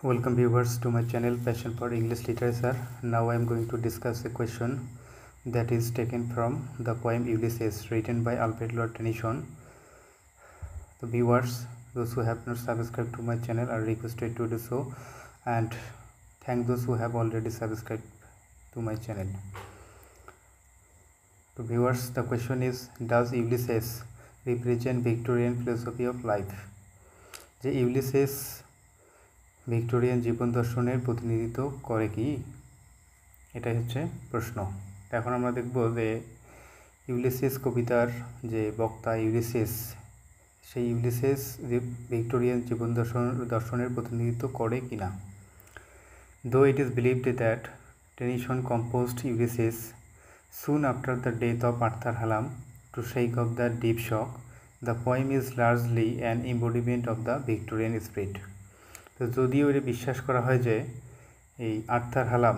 Welcome viewers to my channel Passion for English Literature. Now I am going to discuss a question that is taken from the poem Ulysses written by Alfred Lord Tennyson. The viewers, those who have not subscribed to my channel are requested to do so, and thank those who have already subscribed to my channel. So viewers, the question is, does Ulysses represent Victorian philosophy of life? যে Ulysses Victorian জীবন দর্শনের প্রতিনিধিত্ব করে কি, এটাই হচ্ছে প্রশ্ন। এখন আমরা দেখব যে ইউলিসেস কবিতার যে বক্তা ইউলিসেস, সেই ইউলিসেস ভিক্টোরিয়ান জীবন দর্শনের প্রতিনিধিত্ব করে কি না। Though it is believed that Tennyson composed Ulysses soon after the death of Arthur Hallam to shake off the deep shock, the poem is largely an embodiment of the Victorian spirit. তো যদিও এটা বিশ্বাস করা হয় যে এই Arthur Halam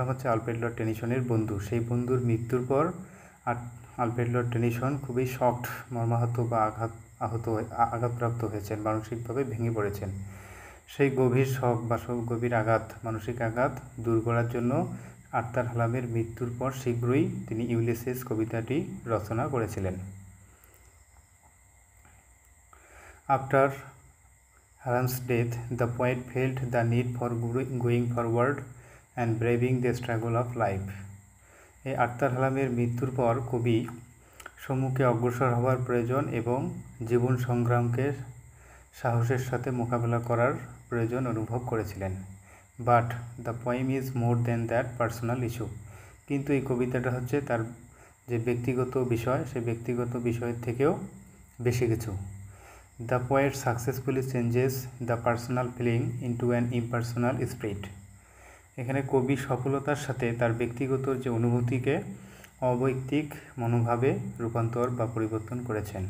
হচ্ছে Alfred Lord টেনিসনের বন্ধু, সেই বন্ধুর মৃত্যুর পর আলফ্রেড লর্ড টেনিসন খুবই শকড, মর্মাহত বা আঘাতপ্রাপ্ত হয়েছেন, মানসিকভাবে ভেঙে পড়েছেন। সেই গভীর শক বা গভীর আঘাত, মানসিক আঘাত দূর করার জন্য আর্থার হালামের মৃত্যুর পর শীঘ্রই তিনি ইউলিসেস কবিতাটি রচনা করেছিলেন। After Hallam's death, the poet felt the need for going forward and braving the struggle of life. এই আর্থার হালামের মৃত্যুর পর কবি সম্মুখে অগ্রসর হওয়ার প্রয়োজন এবং জীবন সংগ্রামকে সাহসের সাথে মোকাবেলা করার প্রয়োজন অনুভব করেছিলেন। But the poem is more than that personal issue. কিন্তু এই কবিতাটা হচ্ছে তার যে ব্যক্তিগত বিষয়, সেই ব্যক্তিগত বিষয়ের থেকেও বেশি কিছু। The poet successfully changes the personal feeling into an impersonal spirit. এখানে কবি সফলতার সাথে তার ব্যক্তিগত যে অনুভূতিকে অবৈক্তিক মনোভাবে রূপান্তর বা পরিবর্তন করেছেন।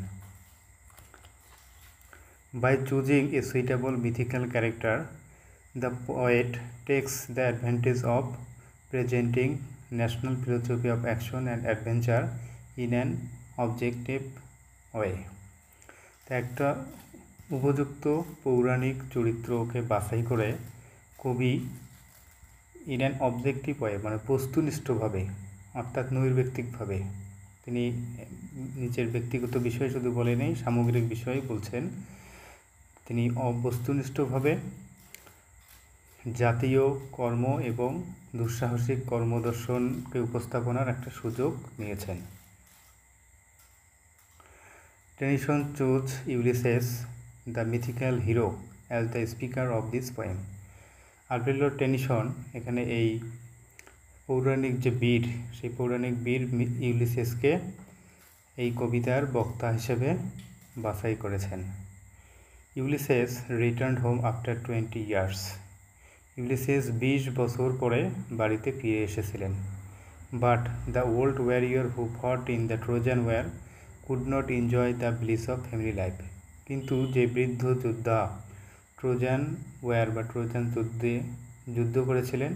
By choosing a suitable mythical character, the poet takes the advantage of presenting national philosophy of action and adventure in an objective way. একটা উপযুক্ত পৌরাণিক চরিত্রকে বাছাই করে কবি ইন অ্যান অবজেক্টিভ ওয়ে, মানে বস্তুনিষ্ঠভাবে, অর্থাৎ নৈর্ব্যক্তিকভাবে, তিনি নিজের ব্যক্তিগত বিষয় শুধু বলে নেই, সামগ্রিক বিষয় বলছেন। তিনি বস্তুনিষ্ঠভাবে জাতীয় কর্ম এবং দুঃসাহসিক কর্মদর্শনকে উপস্থাপনার একটা সুযোগ নিয়েছেন। Tennyson chose Ulysses, the mythical hero, as the speaker of this poem. Alfred Lord Tennyson এখানে এই পৌরাণিক যে বীর, সেই পৌরাণিক বীর ইউলিসেসকে এই কবিতার বক্তা হিসেবে বাছাই করেছেন। Ulysses returned home after 20 years. Ulysses 20 বছর পরে বাড়িতে ফিরে এসেছিলেন। But the old warrior who fought in the Trojan war could not enjoy the bliss of family life. কিন্তু যে বৃদ্ধ যোদ্ধা ট্রোজান ওয়ার বা ট্রোজান যুদ্ধ করেছিলেন,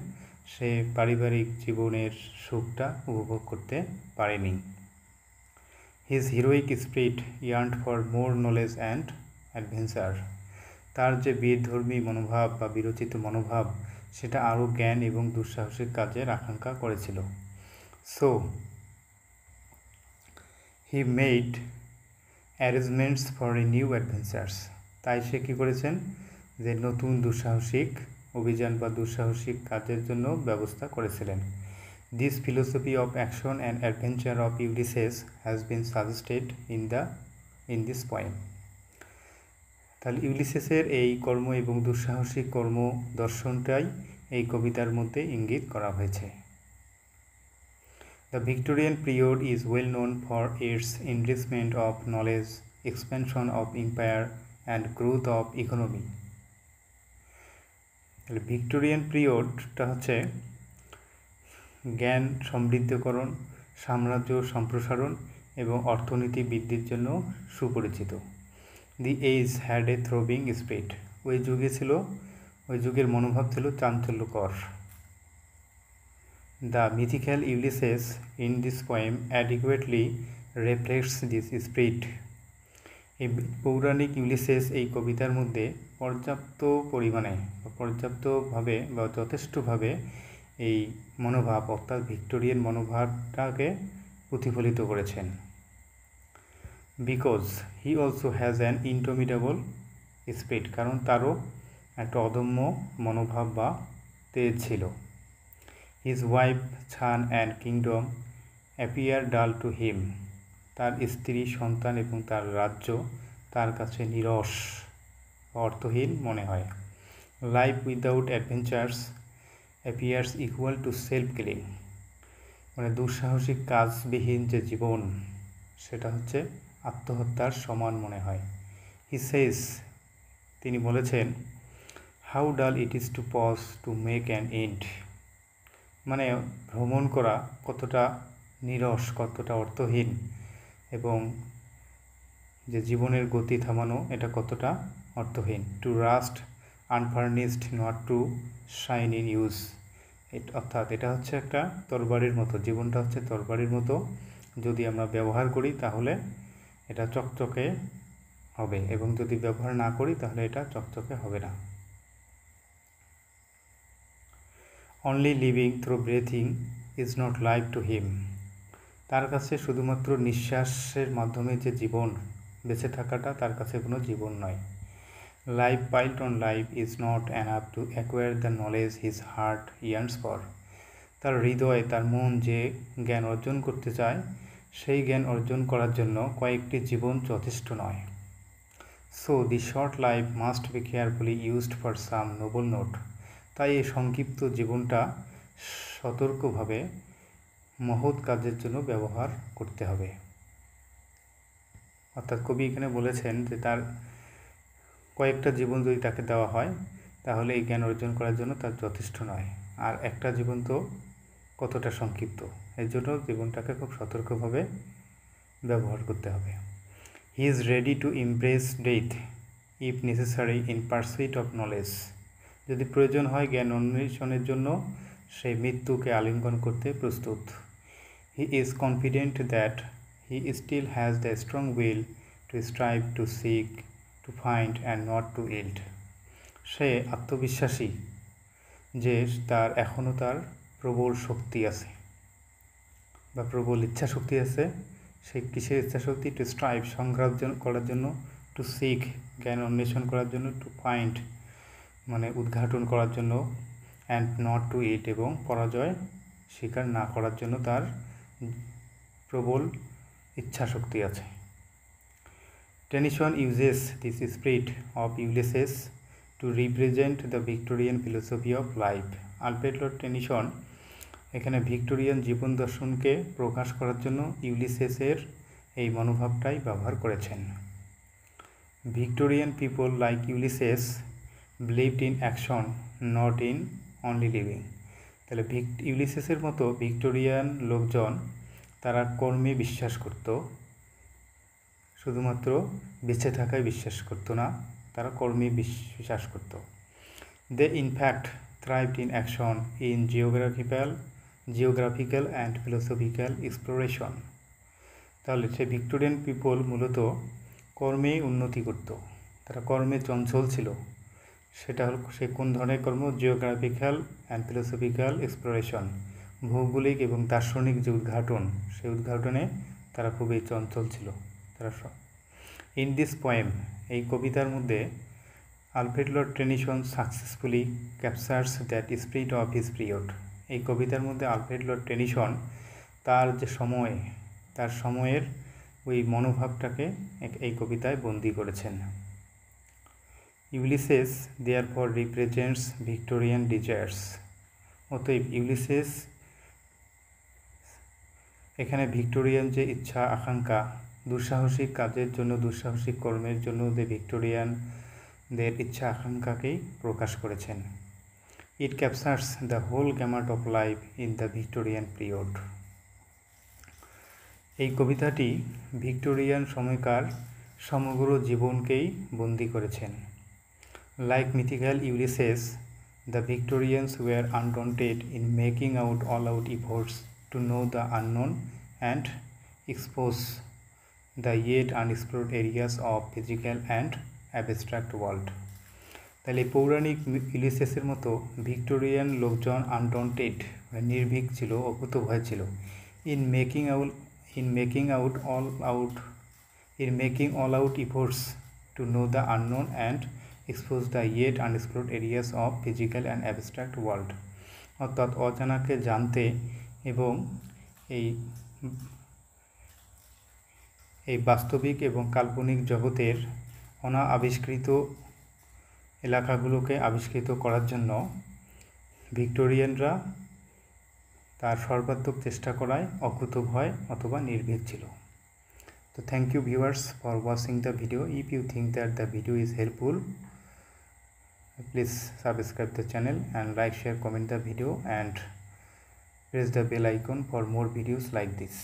সে পারিবারিক জীবনের সুখটা উপভোগ করতে পারেনি। His heroic spirit yearned for more knowledge and adventure. তার যে বীরধর্মী মনোভাব বা বিরচিত মনোভাব, সেটা আরও জ্ঞান এবং দুঃসাহসিক কাজের আকাঙ্ক্ষা করেছিল। So he made arrangements for a new adventures. তাই সে কী করেছেন, যে নতুন দুঃসাহসিক অভিযান বা দুঃসাহসিক কাজের জন্য ব্যবস্থা করেছিলেন। This philosophy of action and adventure of Ulysses has been suggested in this poem. তাহলে ইউলিসেসের এই কর্ম এবং দুঃসাহসিক কর্ম দর্শনটাই এই কবিতার মধ্যে ইঙ্গিত করা হয়েছে। The Victorian period is well known for its enrichment of knowledge, expansion of empire, and growth of economy. Victorian পিরিয়ডটা হচ্ছে জ্ঞান সমৃদ্ধকরণ, সাম্রাজ্য সম্প্রসারণ এবং অর্থনীতি বৃদ্ধির জন্য সুপরিচিত। The age had a throbbing spirit. ওই যুগের মনোভাব ছিল চাঞ্চল্যকর। The mythical Ulysses in this poem adequately reflects this spirit. এই পৌরাণিক ইউলিসেস এই কবিতার মধ্যে পর্যাপ্ত পরিমাণে পর্যাপ্তভাবে বা যথেষ্টভাবে এই মনোভাব অর্থাৎ ভিক্টোরিয়ান মনোভাবটাকে প্রতিফলিত করেছেন। Because he also has an indomitable spirit, কারণ তারও একটা অদম্য মনোভাব বা তেজ ছিল। His wife, son and kingdom appear dull to him, তার স্ত্রী, সন্তান এবং তার রাজ্য তার কাছে নিরস, অর্থহীন মনে হয়। Life without adventures appears equal to self killing, মানে দুঃসাহসিক কাজবিহীন যে জীবন সেটা হচ্ছে আত্মহত্যার সমান মনে হয়। হি সেজ, তিনি বলেছেন, how dull it is to pause to make an end, মানে ভ্রমণ করা কতটা নিরস, কতটা অর্থহীন, এবং যে জীবনের গতি থামানো এটা কতটা অর্থহীন। To rust unfurnished not to shine in use, অর্থাৎ এটা হচ্ছে একটা তরবারির মতো, জীবনটা হচ্ছে তরবারির মতো, যদি আমরা ব্যবহার করি তাহলে এটা চকচকে হবে, এবং যদি ব্যবহার না করি তাহলে এটা চকচকে হবে না। Only living through breathing is not life to him, তার কাছে শুধুমাত্র নিঃশ্বাসের মাধ্যমে যে জীবন, বেঁচে থাকাটা তার কাছে কোনো জীবন নয়। Life piled on life is not enough to acquire the knowledge his heart yearns for, তার হৃদয়, তার মন যে জ্ঞান অর্জন করতে চায় সেই জ্ঞান অর্জন করার জন্য কয়েকটি জীবন যথেষ্ট নয়। So the short life must be carefully used for some Nobel note, তাই এই সংক্ষিপ্ত জীবনটা সতর্কভাবে মহৎ কাজের জন্য ব্যবহার করতে হবে। অর্থাৎ কবি এখানে বলেছেন যে তার কয়েকটা জীবন যদি তাকে দেওয়া হয় তাহলে এই জ্ঞান অর্জন করার জন্য তার যথেষ্ট নয়, আর একটা জীবন তো কতটা সংক্ষিপ্ত, এর জন্য জীবনটাকে খুব সতর্কভাবে ব্যবহার করতে হবে। He is ready to Impress death if necessary in pursuit of knowledge, যদি প্রয়োজন হয় জ্ঞান অন্বেষণের জন্য সেই মৃত্যুকে আলিঙ্গন করতে প্রস্তুত। He is confident that he still has the strong will to strive, to seek, to find and not to yield, সে আত্মবিশ্বাসী যে তার এখনও তার প্রবল শক্তি আছে বা প্রবল ইচ্ছা শক্তি আছে। সেই কিসের ইচ্ছা শক্তি? টু স্ট্রাইভ, সংগ্রাম করার জন্য, টু সিক, জ্ঞান অন্বেষণ করার জন্য, টু ফাইন্ড মানে উদ্ঘাটন করার জন্য, অ্যান্ড নট টু ইট, এবং পরাজয় স্বীকার না করার জন্য তার প্রবল ইচ্ছা শক্তি আছে। Tennyson uses this spirit of Ulysses two represent the Victorian philosophy of life. Alfred Lord Tennyson এখানে ভিক্টোরিয়ান জীবন দর্শনকে প্রকাশ করার জন্য ইউলিসেসের এই মনোভাবটাই ব্যবহার করেছেন। Victorian people like Ulysses believed in action not in only living, তাহলে ইউলিসেসের মতো ভিক্টোরিয়ান লোকজন তারা কর্মে বিশ্বাস করত, শুধুমাত্র বেঁচে থাকায় বিশ্বাস করতো না, তারা কর্মে বিশ্বাস করত। দে in fact thrived in action in geographical and philosophical exploration, তাহলে সে ভিক্টোরিয়ান পিপল মূলত কর্মে উন্নতি করত, তারা কর্মে চঞ্চল ছিল। সেটা হল সে কোন ধরনের কর্ম? জিওগ্রাফিক্যাল অ্যান্ড ফিলোসফিক্যাল এক্সপ্লোরেশন, ভৌগোলিক এবং দার্শনিক যে উদ্ঘাটন, সেই উদ্ঘাটনে তারা খুবই চঞ্চল ছিল। তারা ইন দিস পোয়েম, এই কবিতার মধ্যে Alfred Lord Tennyson successfully captures that spirit of his period, এই কবিতার মধ্যে আলফ্রেড লর্ড টেনিসন তার যে সময়, তার সময়ের ওই মনোভাবটাকে এই কবিতায় বন্দী করেছেন। Ulysses therefore represents Victorian desires, অতএব ইউলিসেস এখানে ভিক্টোরিয়ান যে ইচ্ছা আকাঙ্ক্ষা, দুঃসাহসিক কাজের জন্য, দুঃসাহসিক কর্মের জন্য যে ভিক্টোরিয়ানদের ইচ্ছা আকাঙ্ক্ষাকেই প্রকাশ করেছেন। It captures the whole gamut of life in the Victorian period, এই কবিতাটি ভিক্টোরিয়ান সময়কার সমগ্র জীবনকেই বন্দী করেছেন। Like mythical Ulysses, the Victorians were undaunted in making all out efforts to know the unknown and expose the yet unexplored areas of physical and abstract world. তাহলে পৌরাণিক ইউলিসেসের মতো ভিক্টোরিয়ান লোকজন আনডন্টেড নির্ভীক ছিল, অকুতভয় ছিল in making all out efforts to know the unknown and expose the yet unexplored areas of physical and abstract world. অর্থাৎ অজানাকে জানতে এবং এই বাস্তবিক এবং কাল্পনিক জগতের অনাবিষ্কৃত এলাকাগুলোকে আবিষ্কৃত করার জন্য ভিক্টোরিয়ানরা তার সর্বাত্মক চেষ্টা করায় অকুতভয় অথবা নির্ভীক ছিল। তো thank you viewers for watching the video. If you think that the video is helpful, please subscribe the channel and like, share, comment the video and press the bell icon for more videos like this.